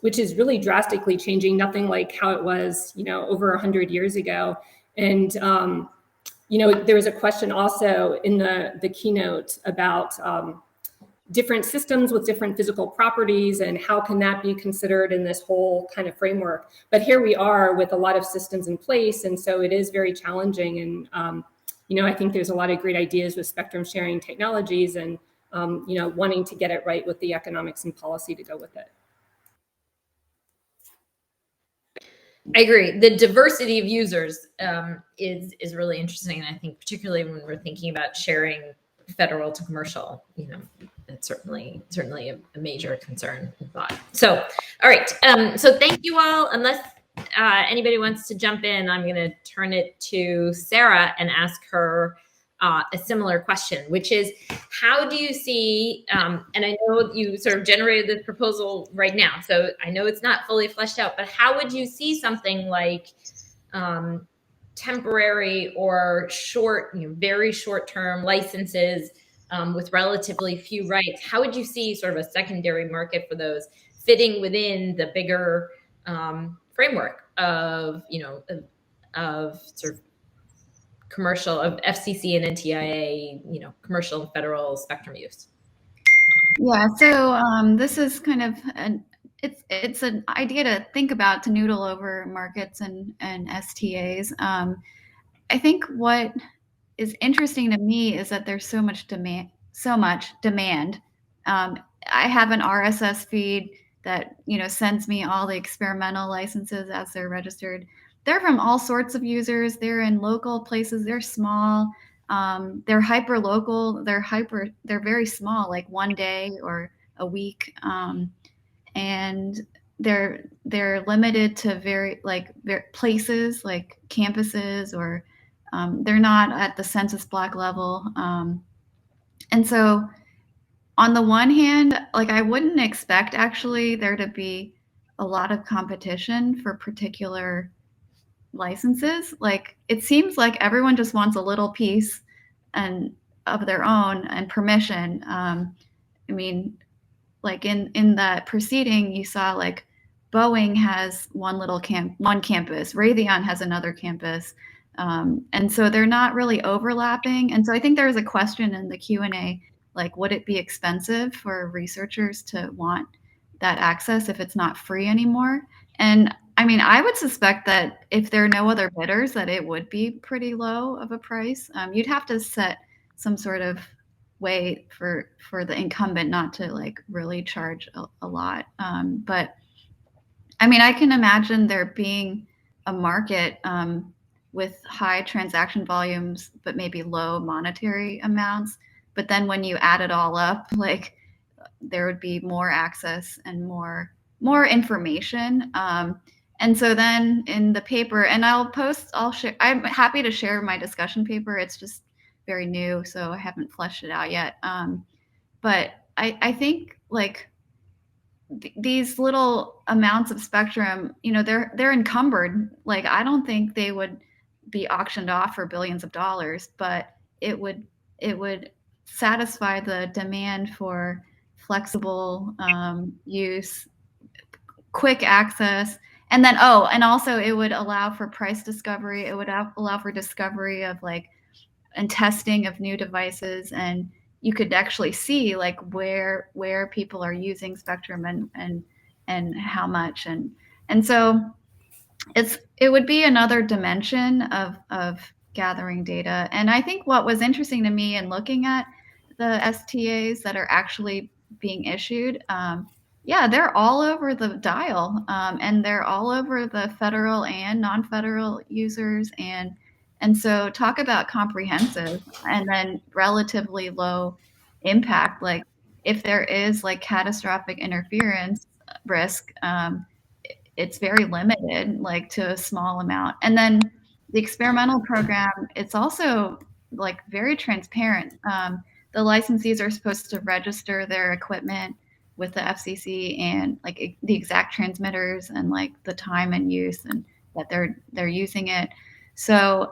which is really drastically changing, nothing like how it was, over 100 years ago. And, there was a question also in the keynote about different systems with different physical properties and how can that be considered in this whole kind of framework. But here we are with a lot of systems in place. And so it is very challenging. And, I think there's a lot of great ideas with spectrum sharing technologies and, wanting to get it right with the economics and policy to go with it. I agree. The diversity of users is really interesting. And I think particularly when we're thinking about sharing federal to commercial, it's certainly a major concern and thought. So, all right. So thank you all. Unless anybody wants to jump in, I'm going to turn it to Sarah and ask her a similar question, which is, how do you see, and I know you sort of generated this proposal right now, so I know it's not fully fleshed out, but how would you see something like temporary or short, very short-term licenses with relatively few rights? How would you see sort of a secondary market for those fitting within the bigger framework of, of sort of commercial, of FCC and NTIA, commercial and federal spectrum use? Yeah, so this is kind of it's an idea to think about, to noodle over markets and STAs. I think what is interesting to me is that there's so much demand. I have an RSS feed that sends me all the experimental licenses as they're registered. They're from all sorts of users. They're in local places. They're small. They're hyper local. They're very small, like one day or a week, and they're limited to very places like campuses, or they're not at the census block level. And so on the one hand, I wouldn't expect actually there to be a lot of competition for particular licenses. It seems like everyone just wants a little piece and of their own and permission. In that proceeding, you saw Boeing has one campus, Raytheon has another campus. And so they're not really overlapping. And so I think there was a question in the Q&A, would it be expensive for researchers to want that access if it's not free anymore? And I would suspect that if there are no other bidders, that it would be pretty low of a price. You'd have to set some sort of way for the incumbent not to really charge a lot. But I can imagine there being a market with high transaction volumes, but maybe low monetary amounts. But then when you add it all up, there would be more access and more information. And so then in the paper, and I'll share, I'm happy to share my discussion paper. It's just very new, so I haven't fleshed it out yet. But I think these little amounts of spectrum, they're encumbered. I don't think they would be auctioned off for billions of dollars, but it would satisfy the demand for flexible use, quick access. And then, oh, and also it would allow for price discovery. It would allow for discovery of like, and testing of new devices. And you could actually see like where people are using spectrum and how much. And so it would be another dimension of gathering data. And I think what was interesting to me in looking at the STAs that are actually being issued, yeah, they're all over the dial, and they're all over the federal and non-federal users. And so talk about comprehensive and then relatively low impact. Like if there is like catastrophic interference risk, it's very limited, like to a small amount. And then the experimental program, it's also like very transparent. The licensees are supposed to register their equipment with the FCC and like the exact transmitters and like the time and use and that they're using it. So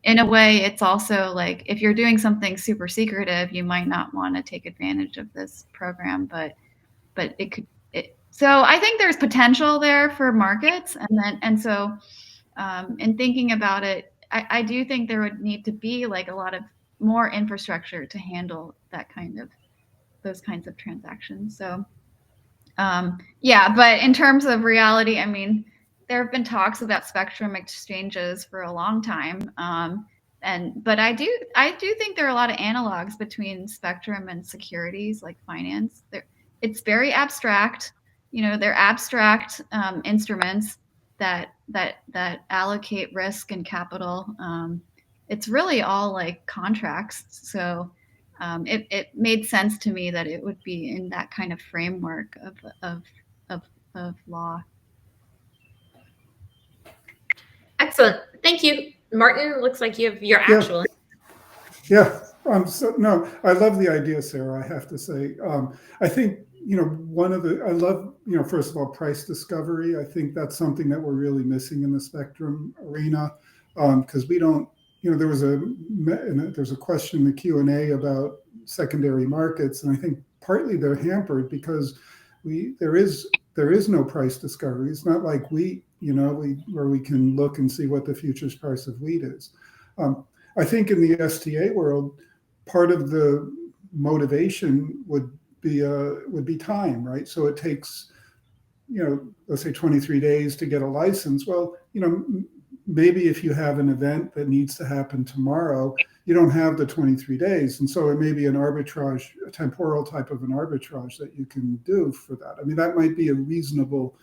in a way, it's also like if you're doing something super secretive, you might not want to take advantage of this program, but it could. So I think there's potential there for markets, and so in thinking about it, I do think there would need to be like a lot of more infrastructure to handle those kinds of transactions. So yeah, but in terms of reality, I mean, there have been talks about spectrum exchanges for a long time, but I do think there are a lot of analogs between spectrum and securities like finance. It's very abstract. You know, they're abstract instruments that allocate risk and capital. It's really all like contracts. So it made sense to me that it would be in that kind of framework of law. Excellent. Thank you. Martin, looks like you have your actual. Yeah. No, I love the idea, Sarah, I have to say. I think, I love, first of all, price discovery. I think that's something that we're really missing in the spectrum arena, because we don't, there's a question in the Q&A about secondary markets, and I think partly they're hampered because there is no price discovery. It's not like wheat, where we can look and see what the futures price of wheat is. I think in the STA world, part of the motivation would be time, right? So it takes, let's say 23 days to get a license. Well, maybe if you have an event that needs to happen tomorrow, you don't have the 23 days. And so it may be an arbitrage, a temporal type of an arbitrage that you can do for that. I mean, that might be a reasonable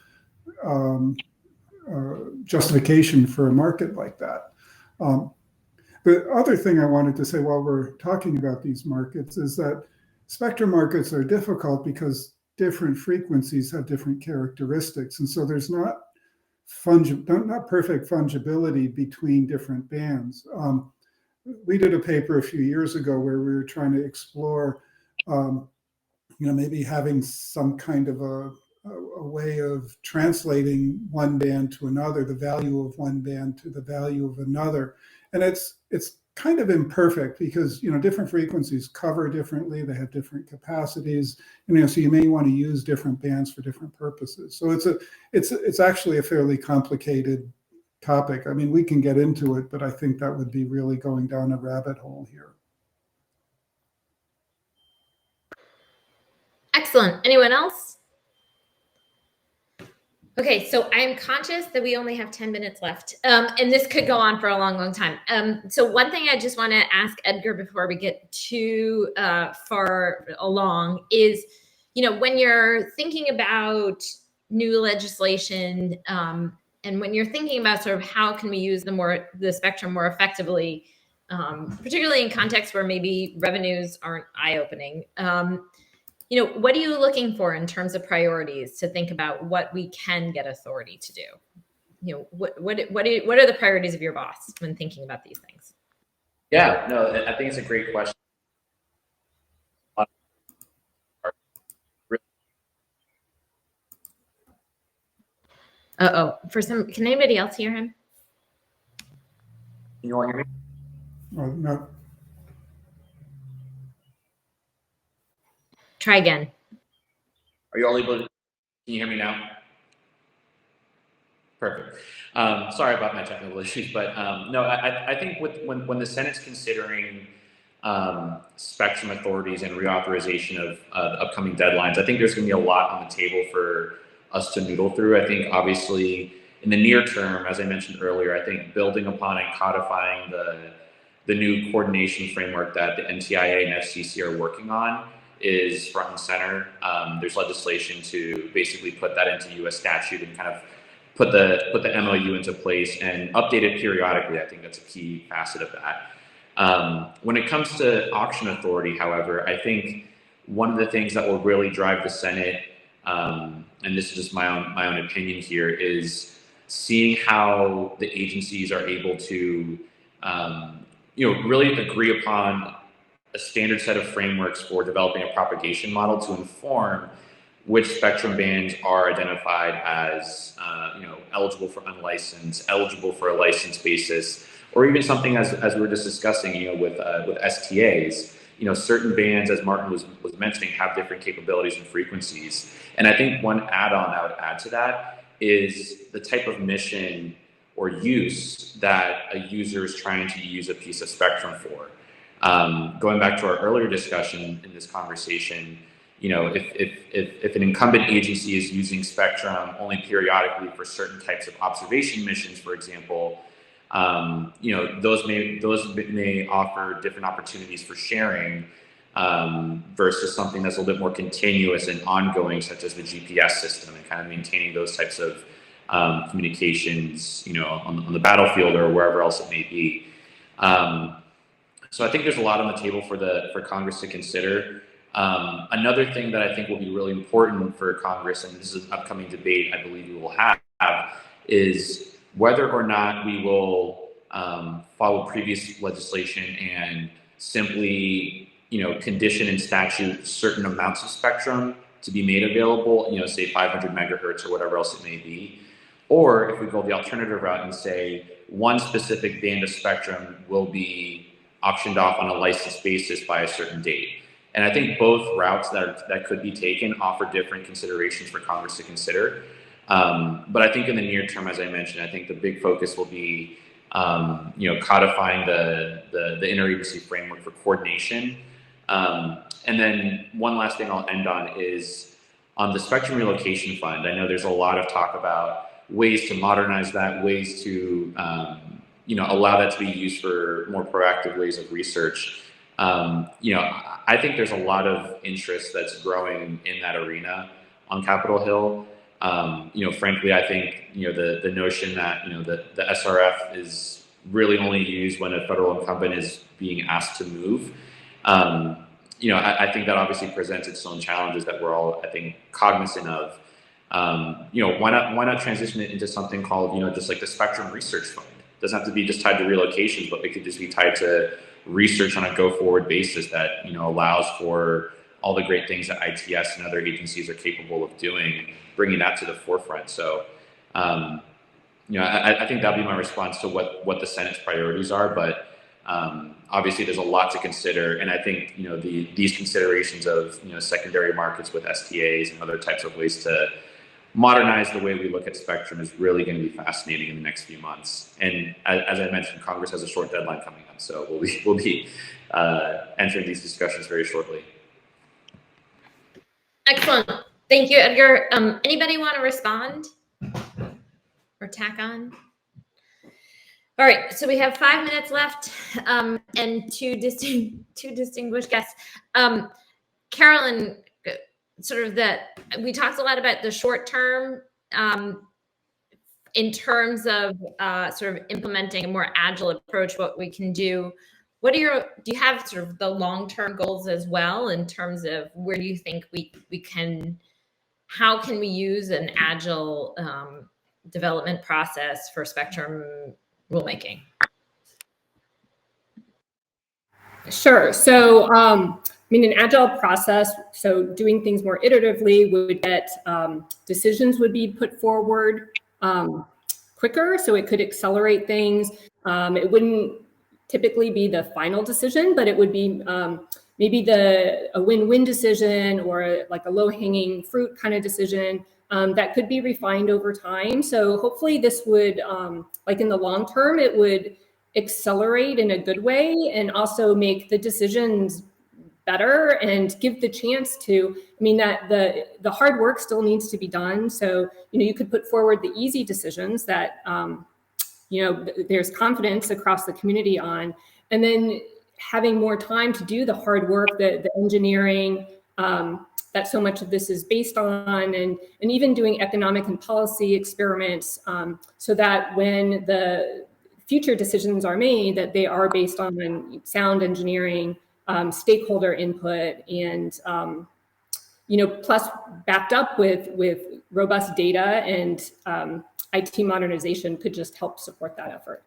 justification for a market like that. The other thing I wanted to say while we're talking about these markets is that spectrum markets are difficult because different frequencies have different characteristics. And so there's not perfect fungibility between different bands. We did a paper a few years ago where we were trying to explore, maybe having some kind of a way of translating one band to another, the value of one band to the value of another. And it's kind of imperfect because, different frequencies cover differently. They have different capacities, so you may want to use different bands for different purposes. So it's actually a fairly complicated topic. I mean, we can get into it, but I think that would be really going down a rabbit hole here. Excellent. Anyone else? Okay, so I am conscious that we only have 10 minutes left, and this could go on for a long, long time. So one thing I just want to ask Edgar before we get too far along is, when you're thinking about new legislation, and when you're thinking about sort of how can we use the spectrum more effectively, particularly in contexts where maybe revenues aren't eye-opening. What are you looking for in terms of priorities to think about what we can get authority to do? What are the priorities of your boss when thinking about these things? Yeah, no, I think it's a great question. Can anybody else hear him? Can you all hear me? No. Try again. Are you all able to, can you hear me now? Perfect. Sorry about my technical issues, but no, I think when the Senate's considering spectrum authorities and reauthorization of upcoming deadlines, I think there's going to be a lot on the table for us to noodle through. I think obviously in the near term, as I mentioned earlier, I think building upon and codifying the new coordination framework that the NTIA and FCC are working on is front and center. There's legislation to basically put that into U.S. statute and kind of put the MOU into place and update it periodically. I think that's a key facet of that. When it comes to auction authority, however, I think one of the things that will really drive the Senate, and this is just my own opinion here, is seeing how the agencies are able to, really agree upon a standard set of frameworks for developing a propagation model to inform which spectrum bands are identified as, eligible for unlicensed, eligible for a licensed basis, or even something as we were just discussing, with STAs. Certain bands, as Martin was mentioning, have different capabilities and frequencies. And I think one add-on I would add to that is the type of mission or use that a user is trying to use a piece of spectrum for. Going back to our earlier discussion in this conversation, if an incumbent agency is using spectrum only periodically for certain types of observation missions, for example, those may offer different opportunities for sharing versus something that's a little bit more continuous and ongoing, such as the GPS system, and kind of maintaining those types of communications, on the battlefield or wherever else it may be. So I think there's a lot on the table for Congress to consider. Another thing that I think will be really important for Congress, and this is an upcoming debate I believe we will have, is whether or not we will follow previous legislation and simply, condition in statute certain amounts of spectrum to be made available, say 500 megahertz or whatever else it may be. Or if we go the alternative route and say one specific band of spectrum will be auctioned off on a licensed basis by a certain date. And I think both routes that could be taken offer different considerations for Congress to consider. But I think in the near term, as I mentioned, I think the big focus will be, codifying the interagency framework for coordination. And then one last thing I'll end on is on the Spectrum Relocation Fund. I know there's a lot of talk about ways to modernize that, ways to, allow that to be used for more proactive ways of research. I think there's a lot of interest that's growing in that arena on Capitol Hill. Frankly, I think, the notion that, the SRF is really only used when a federal incumbent is being asked to move. I think that obviously presents its own challenges that we're all, I think, cognizant of. Why not transition it into something called, just like the Spectrum Research Fund? It doesn't have to be just tied to relocations, but it could just be tied to research on a go-forward basis that, allows for all the great things that ITS and other agencies are capable of doing, bringing that to the forefront. So, I think that'll be my response to what the Senate's priorities are. But obviously, there's a lot to consider, and I think these considerations of secondary markets with STAs and other types of ways to modernize the way we look at spectrum is really going to be fascinating in the next few months. And as I mentioned, Congress has a short deadline coming up, so we'll be entering these discussions very shortly. Excellent. Thank you, Edgar. Anybody want to respond or tack on? All right, so we have 5 minutes left, and two distinguished guests. Carolyn, we talked a lot about the short term in terms of sort of implementing a more agile approach, what we can do. Do you have sort of the long-term goals as well in terms of where do you think how can we use an agile development process for spectrum rulemaking? Sure. So, an agile process, so doing things more iteratively would get decisions would be put forward quicker, so it could accelerate things. It wouldn't typically be the final decision, but it would be maybe a win-win decision or like a low-hanging fruit kind of decision that could be refined over time. So hopefully this would, like in the long term, it would accelerate in a good way and also make the decisions better and give the chance to, I mean, that the hard work still needs to be done. So, you could put forward the easy decisions that, there's confidence across the community on, and then having more time to do the hard work, the engineering, that so much of this is based on, and even doing economic and policy experiments, so that when the future decisions are made, that they are based on sound engineering, stakeholder input, and plus backed up with robust data, and IT modernization could just help support that effort.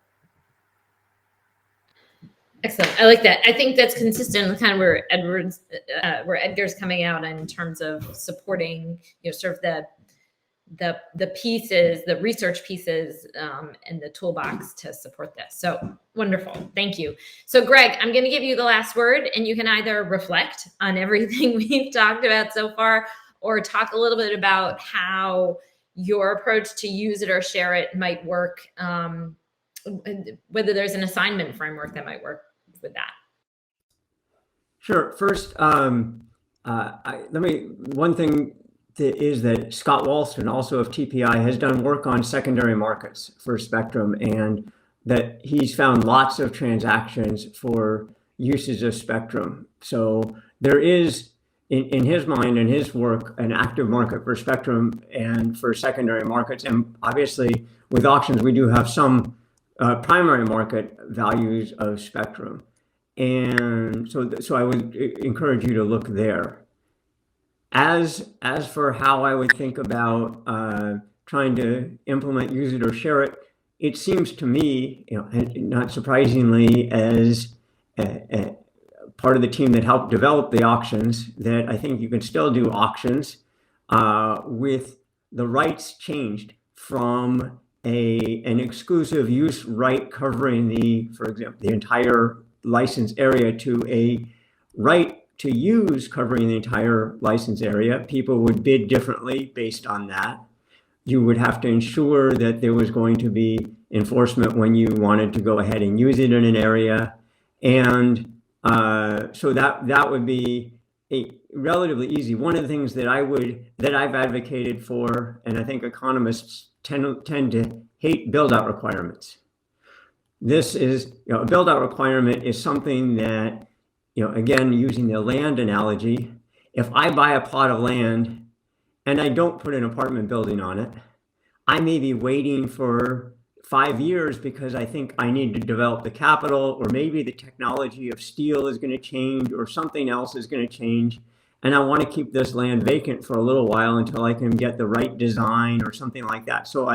Excellent. I like that. I think that's consistent with kind of where Edgar's coming out in terms of supporting, sort of the pieces, the research pieces, and the toolbox to support this. So wonderful. Thank you. So Greg, I'm going to give you the last word, and you can either reflect on everything we've talked about so far, or talk a little bit about how your approach to use it or share it might work, whether there's an assignment framework that might work with that. Sure. First, one thing is that Scott Walston, also of TPI, has done work on secondary markets for spectrum, and that he's found lots of transactions for uses of spectrum. So there is, in his mind and his work, an active market for spectrum and for secondary markets. And obviously, with auctions, we do have some primary market values of spectrum. And so I would encourage you to look there. As for how I would think about trying to implement use it or share it, it seems to me, not surprisingly, as a part of the team that helped develop the auctions, that I think you can still do auctions with the rights changed from an exclusive use right covering for example, the entire license area to a right to use covering the entire license area. People would bid differently based on that. You would have to ensure that there was going to be enforcement when you wanted to go ahead and use it in an area. And so that would be a relatively easy. One of the things that I've advocated for, and I think economists tend to hate build-out requirements. This is, a build-out requirement is something that, again, using the land analogy, if I buy a plot of land and I don't put an apartment building on it, I may be waiting for 5 years because I think I need to develop the capital, or maybe the technology of steel is going to change, or something else is going to change. And I want to keep this land vacant for a little while until I can get the right design or something like that. So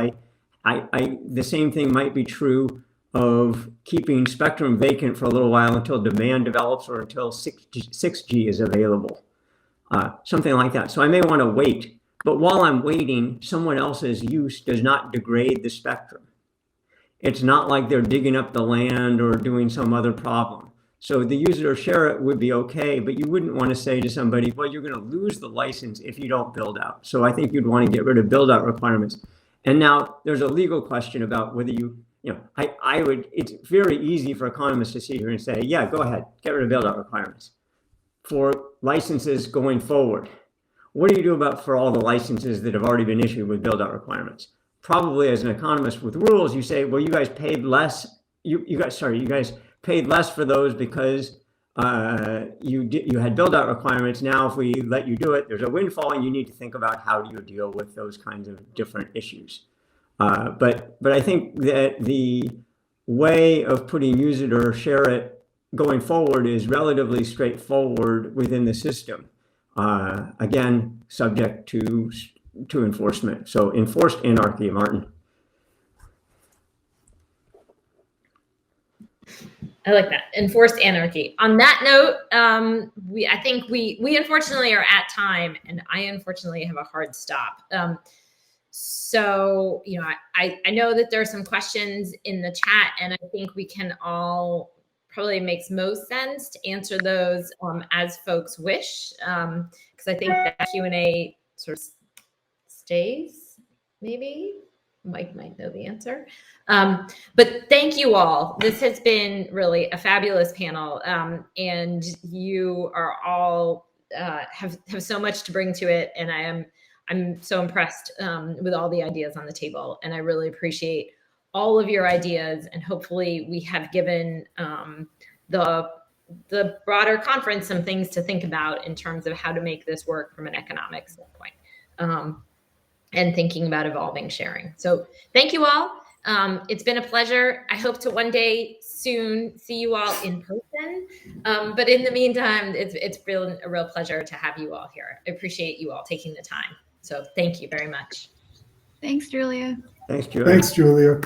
the same thing might be true of keeping spectrum vacant for a little while until demand develops, or until 6G is available, something like that. So I may want to wait, but while I'm waiting, someone else's use does not degrade the spectrum. It's not like they're digging up the land or doing some other problem. So the use it or share it would be okay, but you wouldn't want to say to somebody, well, you're going to lose the license if you don't build out. So I think you'd want to get rid of build out requirements. And now there's a legal question about whether it's very easy for economists to sit here and say, yeah, go ahead, get rid of build out requirements for licenses going forward. What do you do for all the licenses that have already been issued with build out requirements? Probably as an economist with rules, you say, well, you guys paid less. You guys paid less for those because you had build out requirements. Now, if we let you do it, there's a windfall, and you need to think about how do you deal with those kinds of different issues. But I think that the way of putting use it or share it going forward is relatively straightforward within the system. Again, subject to enforcement. So enforced anarchy, Martin. I like that. Enforced anarchy. On that note, I think we unfortunately are at time, and I unfortunately have a hard stop. So, I know that there are some questions in the chat, and I think we can all probably makes most sense to answer those as folks wish, because I think that Q&A sort of days, maybe. Mike might know the answer. But thank you all. This has been really a fabulous panel. And you are all have so much to bring to it. And I'm so impressed with all the ideas on the table. And I really appreciate all of your ideas. And hopefully we have given the broader conference some things to think about in terms of how to make this work from an economic standpoint. And thinking about evolving sharing. So thank you all. It's been a pleasure. I hope to one day soon see you all in person. But in the meantime, it's a real pleasure to have you all here. I appreciate you all taking the time. So thank you very much. Thanks, Giulia. Thanks, Julia. Thanks, Giulia.